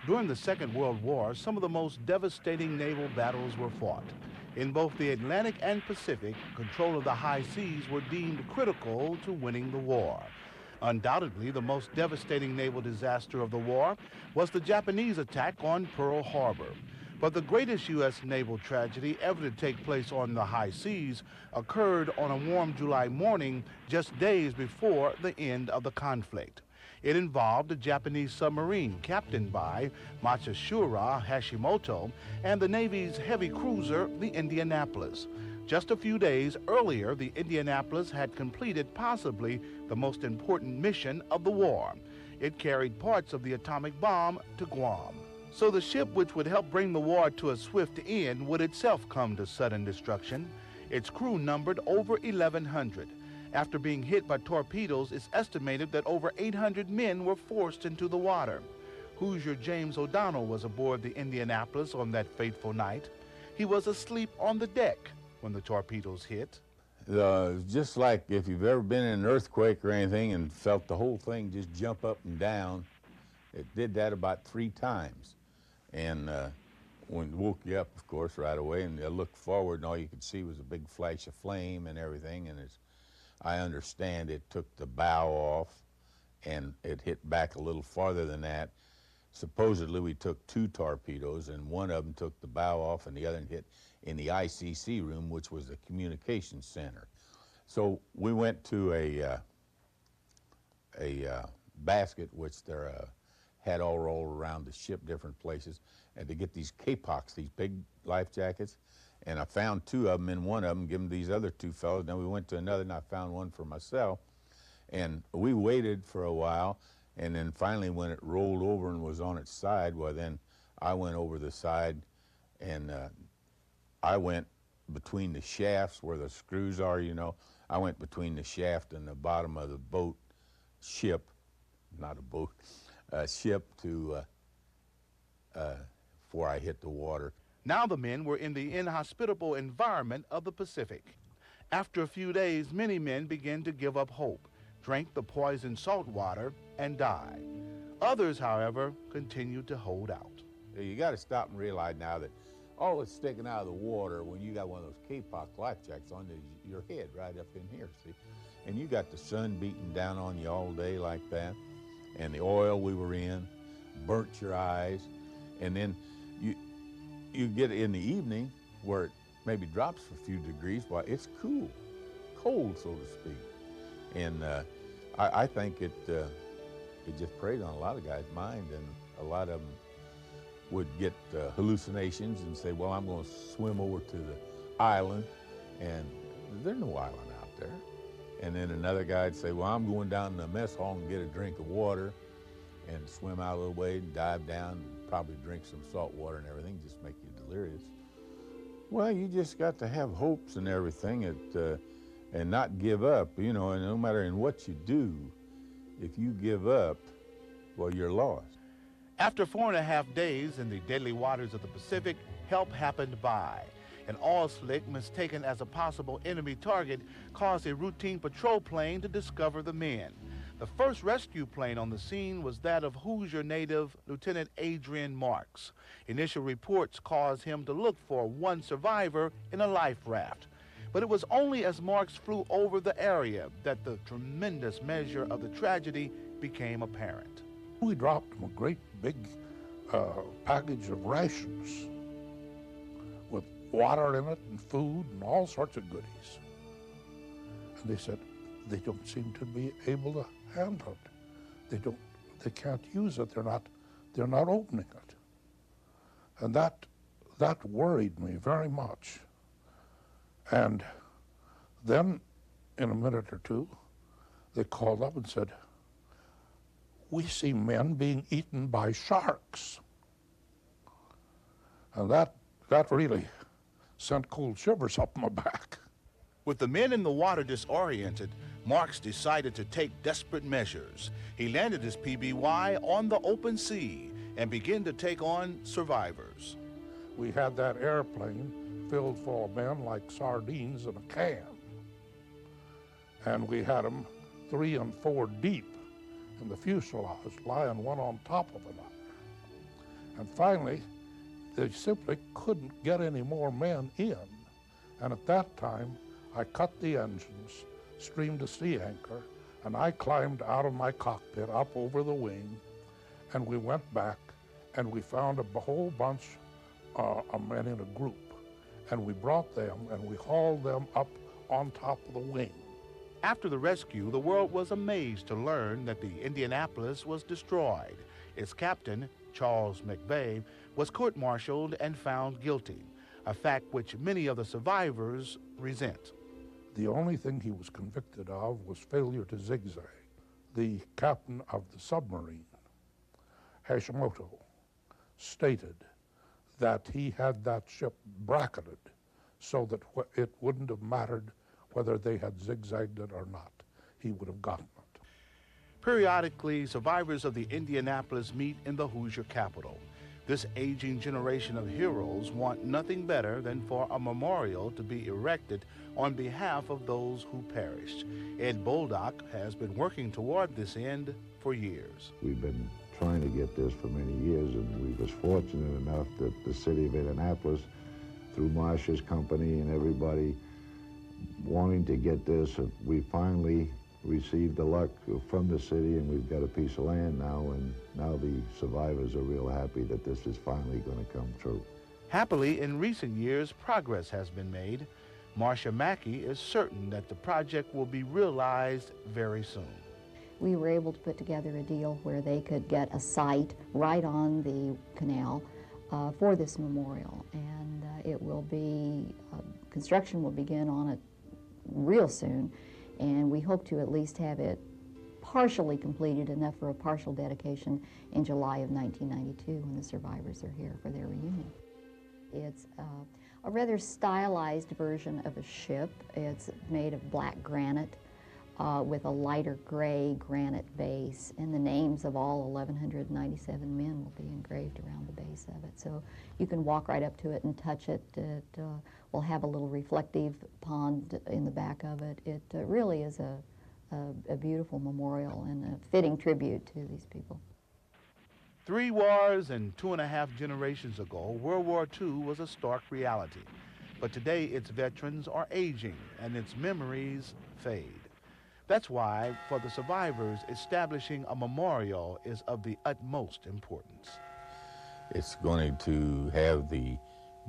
During the Second World War, some of the most devastating naval battles were fought. In both the Atlantic and Pacific, control of the high seas were deemed critical to winning the war. Undoubtedly, the most devastating naval disaster of the war was the Japanese attack on Pearl Harbor. But the greatest U.S. naval tragedy ever to take place on the high seas occurred on a warm July morning just days before the end of the conflict. It involved a Japanese submarine captained by Matsushiro Hashimoto and the Navy's heavy cruiser, the Indianapolis. Just a few days earlier, the Indianapolis had completed possibly the most important mission of the war. It carried parts of the atomic bomb to Guam. So the ship which would help bring the war to a swift end would itself come to sudden destruction. Its crew numbered over 1,100. After being hit by torpedoes, it's estimated that over 800 men were forced into the water. Hoosier James O'Donnell was aboard the Indianapolis on that fateful night. He was asleep on the deck when the torpedoes hit. Just like if you've ever been in an earthquake or anything and felt the whole thing just jump up and down, it did that about 3 times. And when it woke you up, of course, right away, and I looked forward, and all you could see was a big flash of flame and everything. And as I understand, it took the bow off, and it hit back a little farther than that. Supposedly, we took 2 torpedoes, and one of them took the bow off, and the other hit in the ICC room, which was the communications center. So we went to a basket, which they're had all rolled around the ship, different places, and to get these K-Pox, these big life jackets. And I found 2 of them in one of them, give them these other 2 fellows. Then we went to another, and I found one for myself. And we waited for a while, and then finally when it rolled over and was on its side, well, then I went over the side, and I went between the shafts where the screws are, you know. I went between the shaft and the bottom of the boat, ship, not a boat, ship to, before I hit the water. Now the men were in the inhospitable environment of the Pacific. After a few days, many men began to give up hope, drank the poisoned salt water, and died. Others, however, continued to hold out. You got to stop and realize now that all that's sticking out of the water when you got one of those K-Pox life jackets on is your head right up in here, see? And you got the sun beating down on you all day like that, and the oil we were in burnt your eyes, and then you get in the evening where it maybe drops for a few degrees, well, it's cool, cold, so to speak. And I think it just preyed on a lot of guys' mind, and a lot of them would get hallucinations and say, well, I'm going to swim over to the island, and there's no island out there. And then another guy'd say, well, I'm going down to the mess hall and get a drink of water and swim out a little way and dive down and probably drink some salt water and everything, just make you delirious. Well, you just got to have hopes and everything and not give up, you know, and no matter in what you do, if you give up, well, you're lost. After 4.5 days in the deadly waters of the Pacific, help happened by. An oil slick mistaken as a possible enemy target caused a routine patrol plane to discover the men. The first rescue plane on the scene was that of Hoosier native Lieutenant Adrian Marks. Initial reports caused him to look for one survivor in a life raft. But it was only as Marks flew over the area that the tremendous measure of the tragedy became apparent. We dropped them a great big package of rations with water in it and food and all sorts of goodies. And they said they don't seem to be able to handle it. They can't use it. They're not opening it. And that worried me very much. And then in a minute or two, they called up and said, we see men being eaten by sharks. And that really sent cold shivers up my back. With the men in the water disoriented, Marks decided to take desperate measures. He landed his PBY on the open sea and began to take on survivors. We had that airplane filled full of men like sardines in a can. And we had them 3 and 4 deep in the fuselage, lying one on top of another. And finally, they simply couldn't get any more men in. And at that time, I cut the engines, streamed a sea anchor, and I climbed out of my cockpit up over the wing, and we went back, and we found a whole bunch of men in a group, and we brought them, and we hauled them up on top of the wing. After the rescue, the world was amazed to learn that the Indianapolis was destroyed. Its captain, Charles McVeigh, was court-martialed and found guilty, a fact which many of the survivors resent. The only thing he was convicted of was failure to zigzag. The captain of the submarine, Hashimoto, stated that he had that ship bracketed so that it wouldn't have mattered whether they had zigzagged it or not. He would have gotten it. Periodically, survivors of the Indianapolis meet in the Hoosier capital. This aging generation of heroes want nothing better than for a memorial to be erected on behalf of those who perished. Ed Boldock has been working toward this end for years. We've been trying to get this for many years, and we was fortunate enough that the city of Indianapolis, through Marsh's company and everybody wanting to get this, we finally received the luck from the city, and we've got a piece of land now, and now the survivors are real happy that this is finally going to come true. Happily, in recent years, progress has been made. Marcia Mackey is certain that the project will be realized very soon. We were able to put together a deal where they could get a site right on the canal for this memorial, and it will be, construction will begin on it real soon, and we hope to at least have it partially completed, enough for a partial dedication in July of 1992 when the survivors are here for their reunion. It's a rather stylized version of a ship. It's made of black granite with a lighter gray granite base, and the names of all 1,197 men will be engraved around the base of it. So you can walk right up to it and touch it. It will have a little reflective pond in the back of it. It really is a beautiful memorial and a fitting tribute to these people. 3 wars and 2.5 generations ago, World War II was a stark reality. But today, its veterans are aging and its memories fade. That's why, for the survivors, establishing a memorial is of the utmost importance. It's going to have the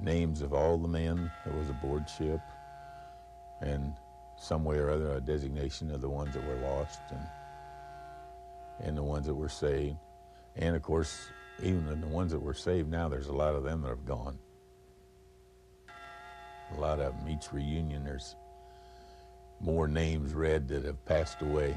names of all the men that was aboard ship, and some way or other a designation of the ones that were lost and the ones that were saved. And of course, even in the ones that were saved now, there's a lot of them that have gone. A lot of them, each reunion, there's more names read that have passed away.